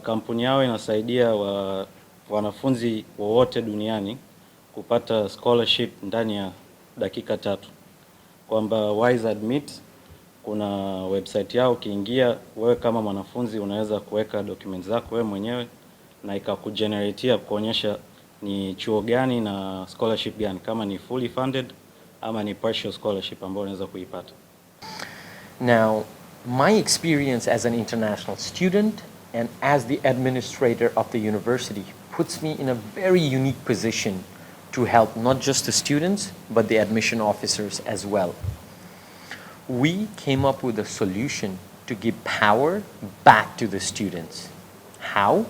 Kampuni yao inasaidia wanafunzi wowote duniani kupata scholarship ndani ya dakika 3. Kwamba Wise Admit kuna website yao, ukiingia wewe kama mwanafunzi unaweza kuweka documents zako wewe mwenyewe na ikakugeneratea kuonyesha ni chuo gani na scholarship gani, kama ni fully funded ama ni partial scholarship ambayo unaweza kuipata. Now, my experience as an international student and as the administrator of the university puts me in a very unique position to help not just the students, but the admission officers as well. We came up with a solution to give power back to the students. How?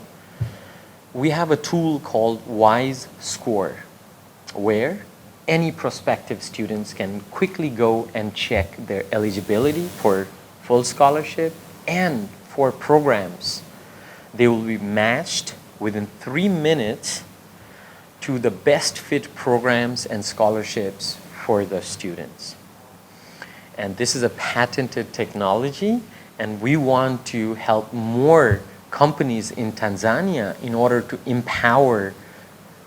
We have a tool called WISE Score, where any prospective students can quickly go and check their eligibility for full scholarship and for programs. They will be matched within 3 minutes to the best fit programs and scholarships for the students. And this is a patented technology, and we want to help more companies in Tanzania in order to empower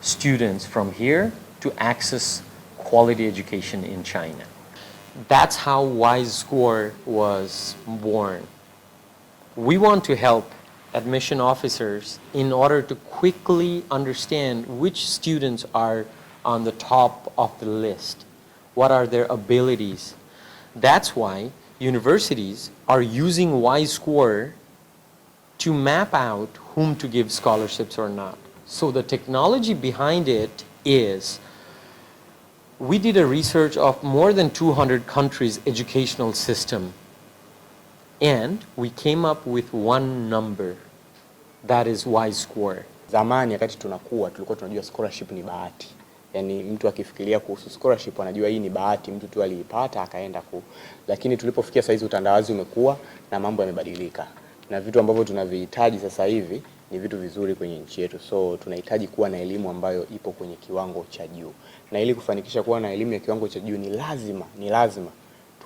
students from here to access quality education in China. That's how WISE Score was born. We want to help admission officers in order to quickly understand which students are on the top of the list. What are their abilities? That's why universities are using WISE Score to map out whom to give scholarships or not. So the technology behind it is, we did a research of more than 200 countries' educational system, and we came up with one number, that is WISE Score. Zamani wakati tunakuwa tulikuwa tunajua scholarship ni bahati. Yaani mtu akifikiria kuhusu scholarship anajua hii ni bahati, mtu tu aliipata akaenda Lakini tulipofikia sasa hizi utandawazi umekuwa na mambo yamebadilika. Na vitu ambavyo tunavihitaji sasa hivi ni vitu vizuri kwenye nchi yetu. So tunahitaji kuwa na elimu ambayo ipo kwenye kiwango cha juu. Na ili kufanikisha kuwa na elimu ya kiwango cha juu ni lazima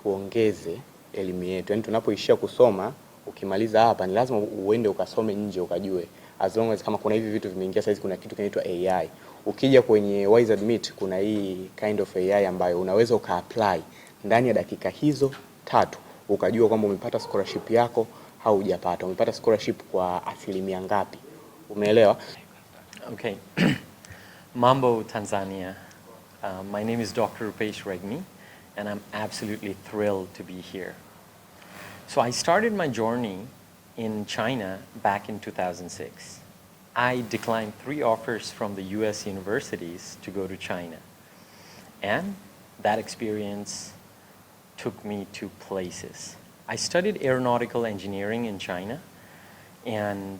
tuongeze elimu yetu. Yaani tunapoishia kusoma, ukimaliza hapa ni lazima uende ukasome nje ukajue. As long as kama kuna hivi vitu vimeingia sasa hizi, kuna kitu kinaitwa AI. Ukija kwenye Wise Admit kuna hii kind of AI ambayo unaweza ukaapply ndani ya dakika hizo 3 ukajua kwamba umepata scholarship yako au hujapata, umepata scholarship kwa asilimia ngapi. Umeelewa? Okay. Mambo Tanzania. My name is Dr. Rupesh Regmi, and I'm absolutely thrilled to be here. So I started my journey in China back in 2006. I declined 3 offers from the US universities to go to China. And that experience took me to places. I studied aeronautical engineering in China, and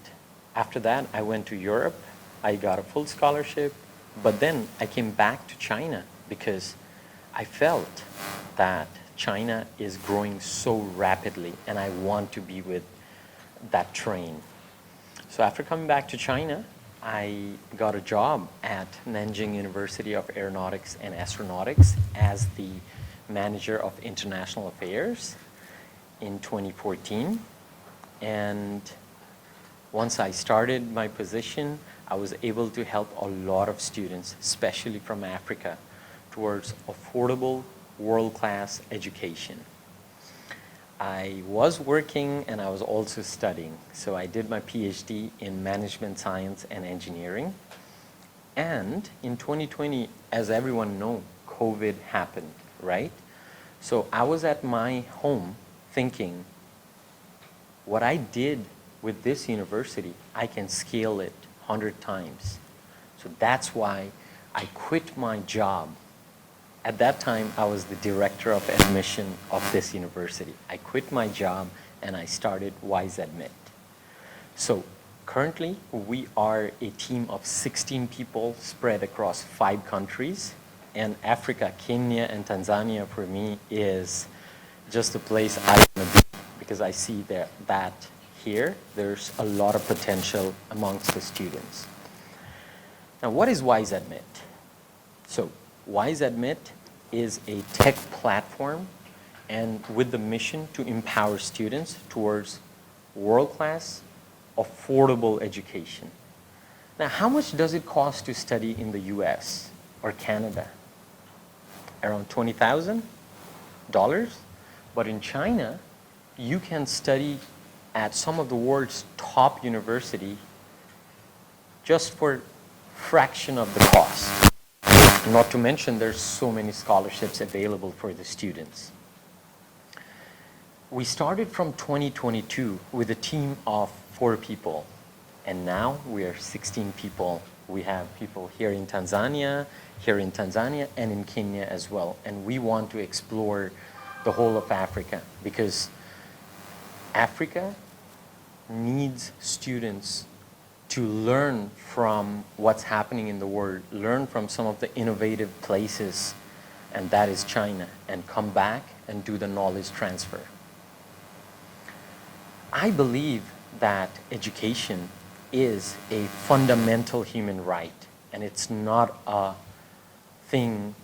after that I went to Europe. I got a full scholarship, but then I came back to China because I felt that China is growing so rapidly and I want to be with that train. So after coming back to China, I got a job at Nanjing University of Aeronautics and Astronautics as the manager of international affairs in 2014. And once I started my position, I was able to help a lot of students, especially from Africa, towards affordable world-class education. I was working and I was also studying. So I did my PhD in management science and engineering. And in 2020, as everyone knows, COVID happened, right? So I was at my home thinking, what I did with this university, I can scale it 100 times. So that's why I quit my job. At that time, I was the director of admission of this university. I quit my job and I started Wise Admit. So currently, we are a team of 16 people spread across 5 countries. And Africa, Kenya, and Tanzania for me is just a place I want to be, because I see that here, there's a lot of potential amongst the students. Now, what is Wise Admit? So Wise Admit is a tech platform and with the mission to empower students towards world-class affordable education. Now, how much does it cost to study in the US or Canada? Around $20,000. But in China, you can study at some of the world's top university just for fraction of the cost. Not to mention there's so many scholarships available for the students. We started from 2022 with a team of 4 people, and now we are 16 people. We have people here in Tanzania, and in Kenya as well. And we want to explore the whole of Africa because Africa needs students to learn from what's happening in the world, learn from some of the innovative places, and that is China, and come back and do the knowledge transfer. I believe that education is a fundamental human right, and it's not a thing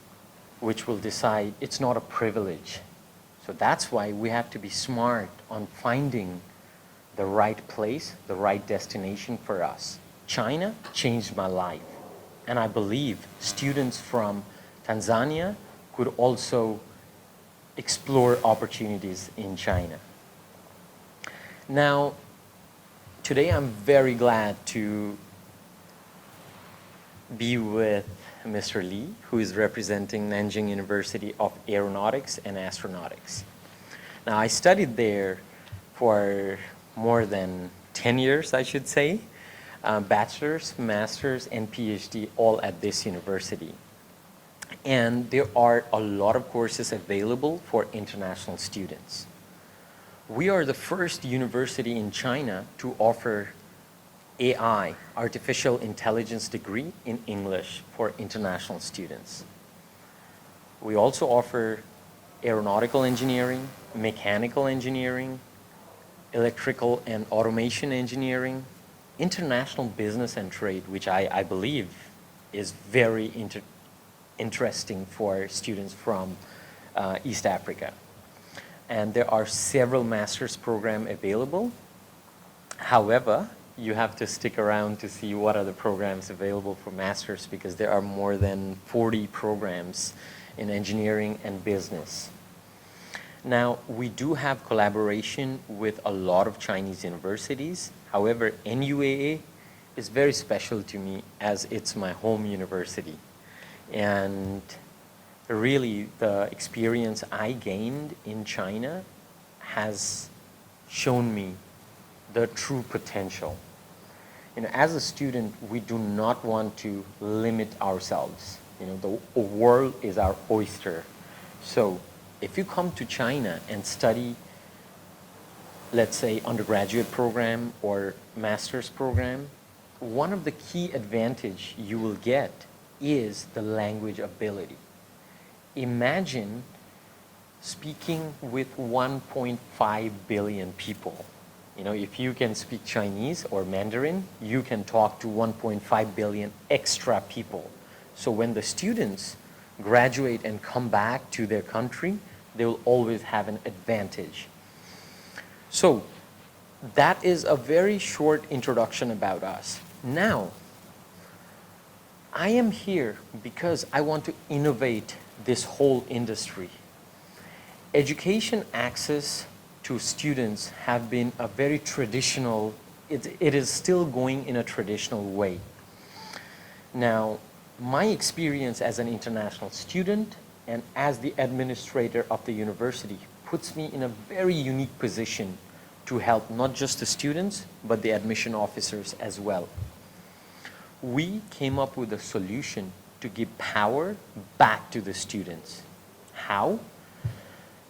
which will decide, it's not a privilege. So that's why we have to be smart on finding the right place, the right destination for us. China changed my life, and I believe students from Tanzania could also explore opportunities in China. Now, today I'm very glad to be with Mr. Lee, who is representing Nanjing University of Aeronautics and Astronautics. Now, I studied there for more than 10 years, I should say, bachelor's, master's, and PhD all at this university. And there are a lot of courses available for international students. We are the first university in China to offer AI, artificial intelligence degree in English for international students. We also offer aeronautical engineering, mechanical engineering, electrical and automation engineering, international business and trade, which I believe is very interesting for students from East Africa. And there are several master's programs available. However, you have to stick around to see what are the programs available for master's because there are more than 40 programs in engineering and business. Now, we do have collaboration with a lot of Chinese universities. However, NUAA is very special to me as it's my home university. And really, the experience I gained in China has shown me the true potential. You know, as a student, we do not want to limit ourselves. You know, the world is our oyster. So if you come to China and study, let's say, undergraduate program or master's program, one of the key advantage you will get is the language ability. Imagine speaking with 1.5 billion people. You know, if you can speak Chinese or Mandarin, you can talk to 1.5 billion extra people. So when the students graduate and come back to their country, they will always have an advantage. So that is a very short introduction about us. Now, I am here because I want to innovate this whole industry. Education access to students have been a very traditional, it is still going in a traditional way. Now, my experience as an international student and as the administrator of the university puts me in a very unique position to help not just the students, but the admission officers as well. We came up with a solution to give power back to the students. How?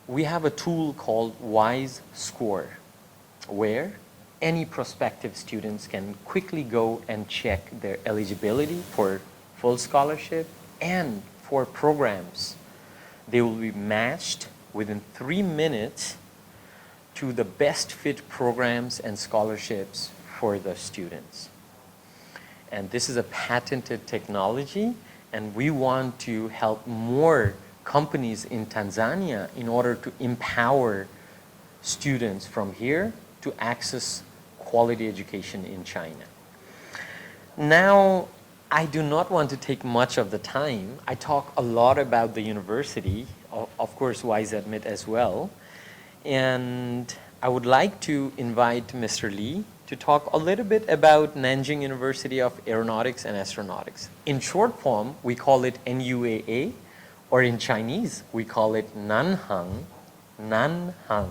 We have a tool called WISE Score, where any prospective students can quickly go and check their eligibility for full scholarship and for programs. They will be matched within 3 minutes to the best fit programs and scholarships for the students. And this is a patented technology, and we want to help more companies in Tanzania in order to empower students from here to access quality education in China. Now, I do not want to take much of the time. I talk a lot about the university, of course, WISE Admit as well. And I would like to invite Mr. Lee to talk a little bit about Nanjing University of Aeronautics and Astronautics. In short form, we call it NUAA, or in Chinese, we call it Nanhang. Nanhang.